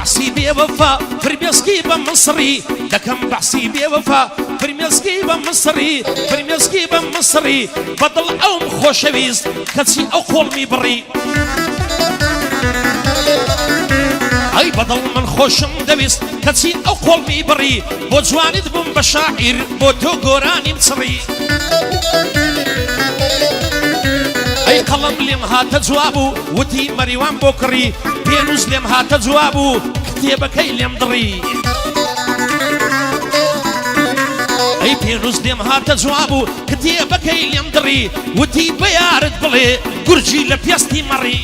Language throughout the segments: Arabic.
بحسي بوفا فرميسكي بمصري دكم بحسي بوفا فرميسكي بمصري فرميسكي بمصري بدل أوم خوشويز كتسي أو خولمي بري أي بدل من خوشم دويست كتسي أو خولمي بري بو جواني دبم بشاعر بو تو قراني مصري أي قلم لم هات جوابو وتي مريوان بوكري بينوز لم هات جوابو كتيبك أي لم دري أي بينوز لم هات جوابو كتيبك أي لم دري وتي بيارد بلي قرجي لبيستي مري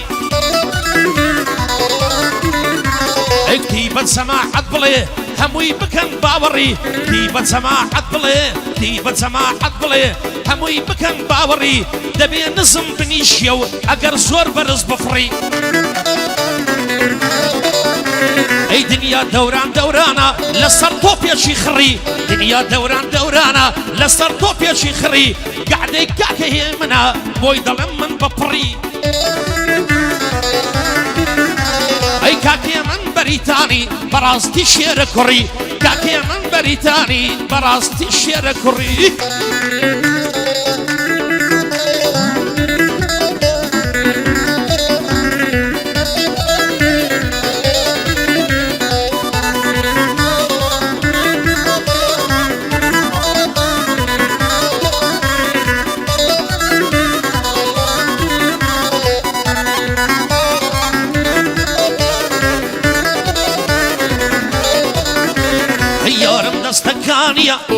أي كتيبة سماحة بلي هموي بكن باوري كتيبة سماحة بلي كتيبة سماحة بلي هموي بكن باوري دبي نظم بنيشيو اگر زور برز بفري اي دنيا دوران دورانا لسر طوبيا شي خري دنيا دوران دورانا لسر طوبيا شي خري قاعدة كاكي منا بوي ظلم من ببري اي كاكي من بريتاني براستي شير كري كاكي من بريتاني براستي شير كري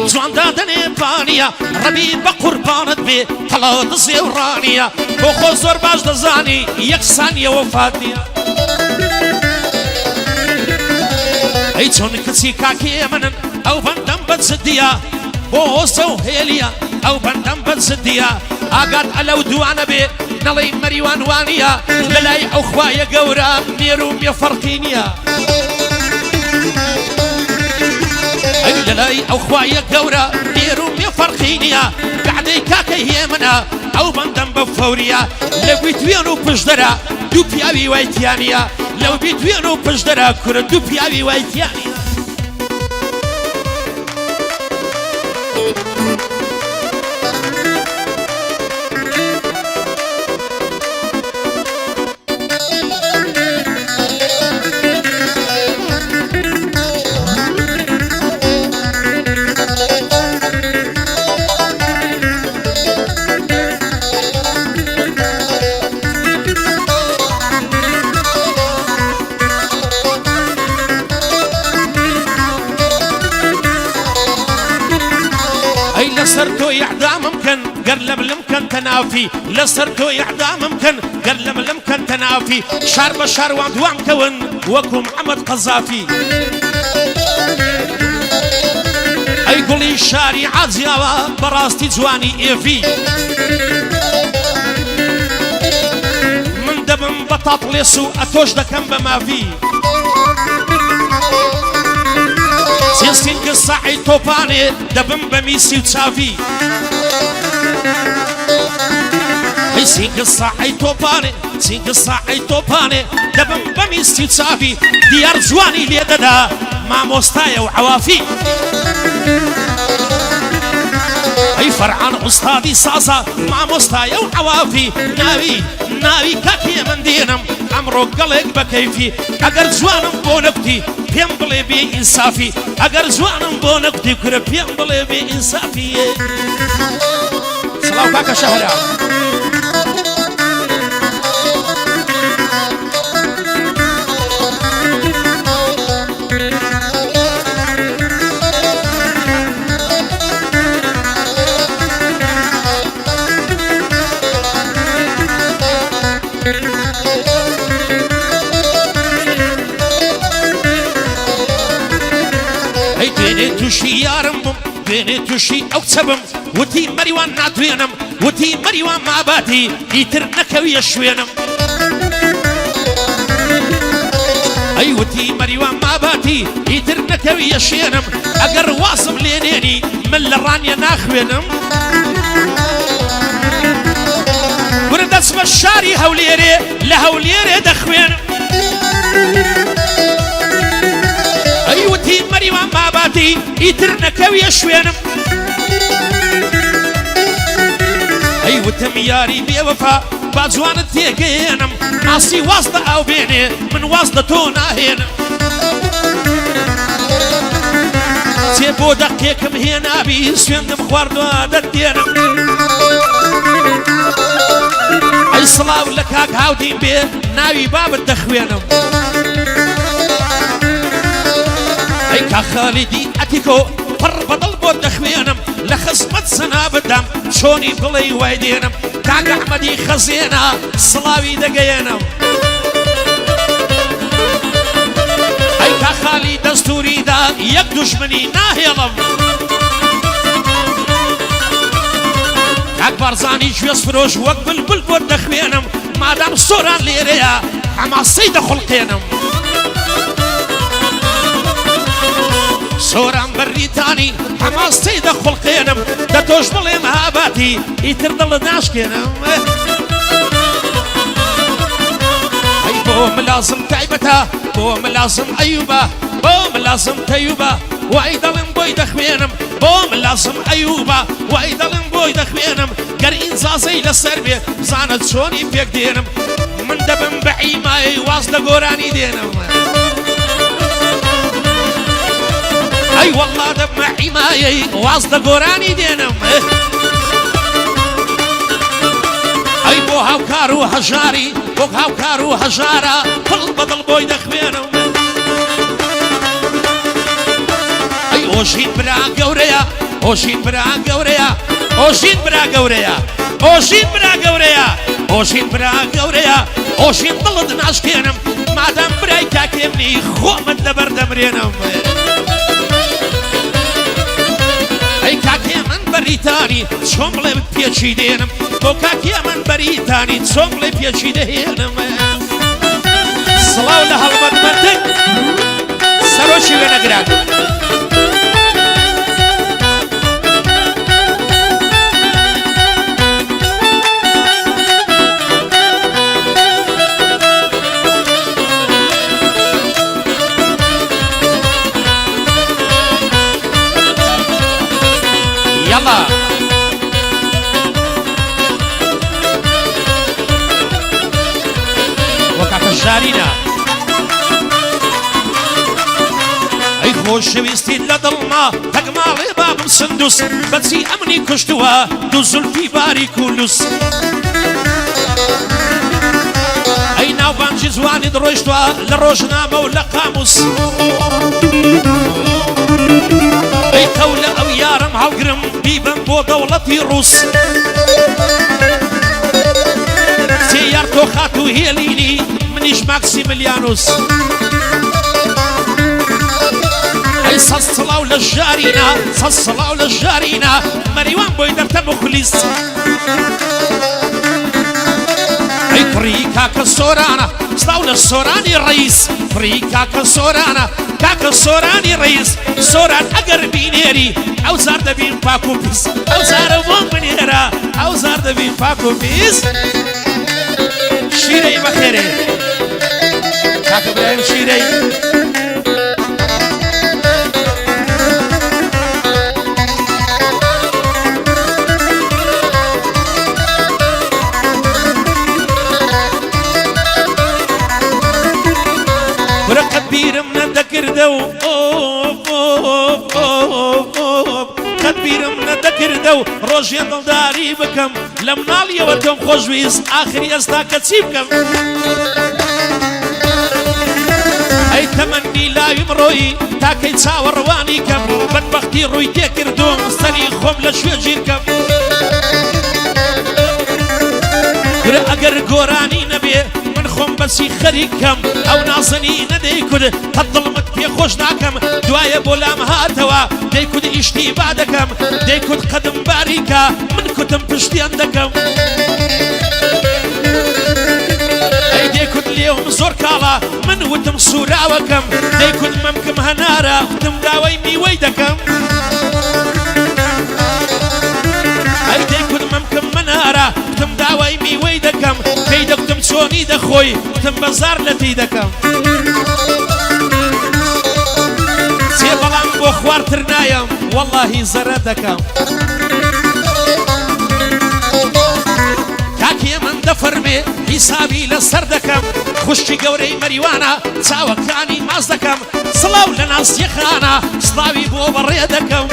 زوان دادني بانيا ربي بقربانت بي طلعت زيورانيا بخو زور باش دزاني يك ثانية وفاتنيا اي چون كسي كاكي منن او بندم بتسديا بوسو هيليا او بندم بتسديا اقاد على ودوانا بي نلي مريوان وانيا للاي او خوايا قورا ميروم يفرقينيا للاي او خوايا قورا ديروم يفرقينيا قعدي كاكي هيمنا او بندم بفوريا لو بيتوينو بجدرا دو بياوي وايتيانيا لو بيتوينو بجدرا كرة دو بياوي وايتيانيا لسرتو إعدام ممكن قرلم لمكن تنافي لسرتو إعدام ممكن قرلم لمكن تنافي شار بشار وان كون وكم محمد قذافي أي قولي شاري عزيا براستي جواني إيفي من دبن بطاط ليسو أتوش دكم بما في سين قصاعي توباني دبن بميسي وتشافي سين قصاعي توباني سين قصاعي توباني دبن بميسي وتشافي ديار جواني ليددا مع موستايا وعوافي اي فرعان استاذي ساسا مع موستايا وعوافي ناوي كاكي من دينم عمرو قلق بكيفي اگر جوانم بونبتي بيم بلي بي انصافي اگر جوانم بونبتي كره بيم بلي بي انصافي سلام كاكا شهرا توشي يارم بيني توشي او تسبم وتي مريوان نادوينم وتي مريوان ما باتي يترنك ويشوينم اي وتي مريوان ما باتي يترنك ويشوينم اقر واصم لينيني من لرانيا ناخوينم ورد اسم الشاري هوليري لهوليري دخوينم ئیتر نەکەویە شوێنم ئەی وتم یاری بێوەفا با جوانت تێگەێنم ئاسی واستە ئاو بێنێ من واستە تۆ ناهێنم چێ بۆ دەقێکم هێنابی سوێندم خواردووە دەردێنم ئەی سڵاو لە کاک هاودیم بێ ناوی بابت دەخوێنم ئەی کاک خالیدی ئەتیکۆ پڕ بەدڵ بۆ دەخوێنم لە خزمەت سەنا بدەم چۆنی بڵێ وای دێنم کاک ئەحمەدی خەزێنە سڵاوی دەگەیەنم ئەی کاک خالی دەستوریدا یەک دوژمنی ناهێڵم کاک بارزانی گوێز فرۆش وەک بلبل بۆ دەخوێنم مادام سۆران لێرەیە حەماسەی دەخوڵقێنم سۆران بەریتانی حەماسەی دەخوڵقێنم دە تۆش بڵێم هاباتی ئیتر دڵت ناشکێنم ئەی بۆ ملازم تایبەتە بۆ ملازم ئەیوبە بۆ ملازم تەیوبە وای دەڵێم بۆی دەخوێنم بۆ ملازم ئەیوبە وای دەڵێم بۆی دەخوێنم گەر ئینجازەی لەسەر بێ بزانە چۆنی پێک دێنم من دەبم بە عیمایەی واز لە گۆرانی دێنم ئەی وەڵڵا دەبمە عیمایەی واز لە گۆرانی دێنم ئەی بۆ هاوکار و هەژاری بۆ هاوکار و هەژارە پڵ بەدڵ بۆی دەخوێنم ئەی ئۆژین برا گەورەیە ئۆژین برا گەورەیە ئۆژین برا گەورەیە ئۆژین برا گەورەیە ئۆژین برا گەورەیە ئۆژین دڵت ناشکێنم مادام برای کاکێمنی خۆمت لەبەر دەمرێنم ئەی کاکێ من بەریتانی چۆن بڵێ پێچی دێنم بۆ کاکێ من بەریتانی چۆن بڵێ پێچی دەهێنم سڵاو لە هەڵمەتمەندک سەرۆکی وێنەگران يلا وكاك الجارينا اي خوش شويستي لدلما تقمالي بابم سندوس بتسي امني كشتوا دو زلفي باري كولوس اي ناوبان جزواني دروشتوا لروجنامة ولا قاموس اي قولة او يارم هالقرم بيبن بو دولتي روس سيار توخاتو هيليني منيش ماكسيميليانوس اي صلاو للجارينا صلاو للجارينا مريوان بويدرتا مخلص اي فريكا كسورانا صلاو للسوراني الرئيس فريكا كسورانا كاكا سوراني رئيس سوران اگر بينيري او زار دبين فاكو بيس او زار بومنيرا او زار دبين فاكو بيس شيري بخيري كاكا ابراهيم شيري ورقة بيرم ندكر دو قدبيرم ندكر دو روجي دلداري بكم لم نالي وتم خوشويز آخري أستاك تسيبكم أي تمني لا يمروي تاكي تصاور روانيكم بدبختي روي تكر دوم سري خوم لشوي جيركم أقر قوراني نبي خۆم بەسی خەریکەم ئەو نازنی نەدەیکرد قەت دڵمت پێ خۆش ناکەم دوایە بۆ لام هاتەوە دەیکرد ئیشتیبا دەکەم دەیکرد قەدم باریکە من کوتم پشتیان دەکەم ئەی دەیکرد لێوم زۆر کاڵە من وتم سوراوەکەم دەیکرد مەمکم هەنارە وتم داوای میوەی دەکەم ئەی دەیکرد مەمکم منارە وتم داوای میوەی دەکەم پێی دەکتم چۆنی دەخۆی وتم بەزار لەتی دەکەم سێ بەڵام بۆ خواردتر نایم وەڵڵاهی زەرە دەکەم کاکێ من دەفەرمێ حیسابی لەسەر دەکەم خوشکی گەورەی مەریوانە چاوەکانی ماز دەکەم سڵاو لە ناسیەخانە سڵاوی بۆ بەڕێ دەکەم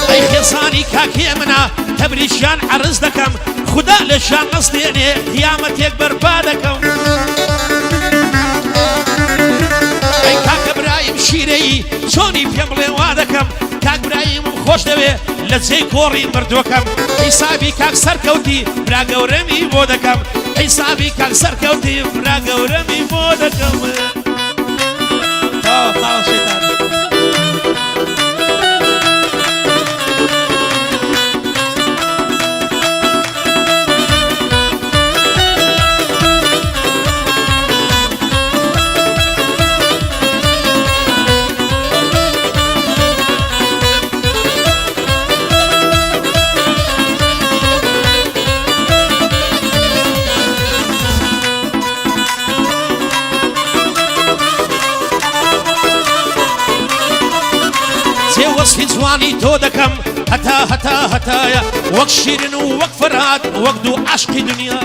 ئەی خێزانی کاکێ منە تەبریشیان عەرز دەکەم خوددا لە ژیان نەستێنێ قیامەتێک بەرپا دەکەم ئەی کاکە برایم شیرەیی چۆنی پێم بڵێ وا دەکەم کاک برایمم خۆش دەوێ لە جێی گۆڕی مردووەکەم حیسابی کاک سەرکەوتی برا گەورەمی بۆ دەکەم حیسابی کاک سەرکەوتی برا گەورەمی بۆ دەکەم وەسفی جوانی تۆ دەکەم هەتا هەتا هەتایە وەک شیرن و وەک فەرهاد وەک دوو عاشقی دنیا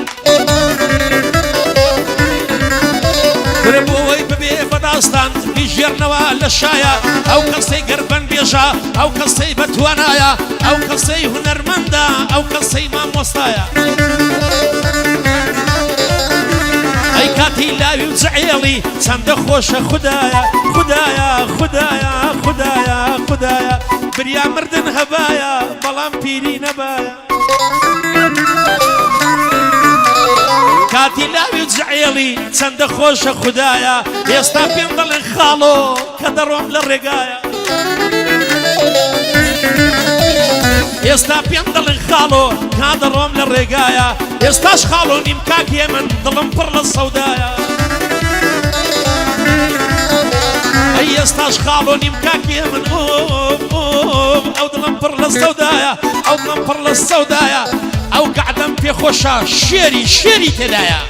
برە بۆەوەی ببێ بەداستان بیژێرنەوە لە شایە ئەو کەسەی گەربەن بێژە ئەو کەسەی بەتوانایە ئەو کەسەی هونەرمەندە ئەو کەسەی مامۆستایە ئەی کاتی لاوی و جعێڵی چەندە خۆشە خوددایە خوددایە خوددایە خوددایە خوددایە بریا مردن هەبایە بەڵام پیری نەبایە کاتی لاوی و جعێڵی چەندە خۆشە خوددایە ئێستا پێم دەڵێن خاڵۆ کە دەڕۆم لە ڕێگایە ئێستا پێم دەڵێن خاڵۆ کا دەڕۆم لە ڕێگایە ئێستاش خاڵۆ نیم کاکێ من دڵم پڕ لە سەودایە ئەی ئێستاش خاڵۆ نیم کاکێ من ئەو دڵم پڕ لە سەودایە ئەو دڵم پڕ لە سەودایە ئەو گەعدەم پێخۆشە شێری تێدایە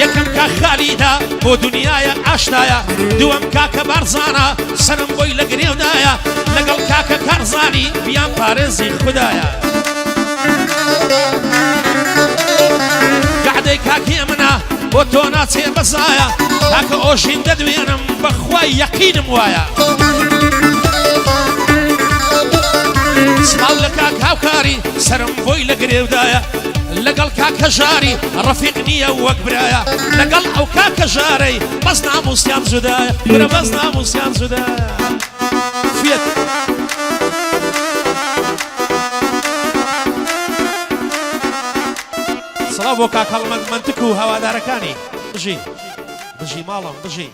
یەکەم کاک خالیدا بۆ دنیایە ئاشنایە دووەم کاکە بارزانە سەرم بۆی لە گرێودایە لەگەڵ کاکە کارزانی بیان پارێزی خوددایە گەعدەی کاکێ منە بۆ تۆ ناچێ بەزایە کاکە ئۆژین دەدوێنم بەخوای یەقینم وایە سڵاو لە کاک هاوکاری سەرم بۆی لە گرێودایە لەگەڵ کاکە ژاری ڕەفیق نییە وەک برایە لەگەڵ ئەو کاکە ژارەی بەس ناموسیان جودایە برە بەس ناموسیان جودایە فێت سڵاو بۆ کاک هەڵمەند منتک و هەوادارەکانی بژی ماڵم بژی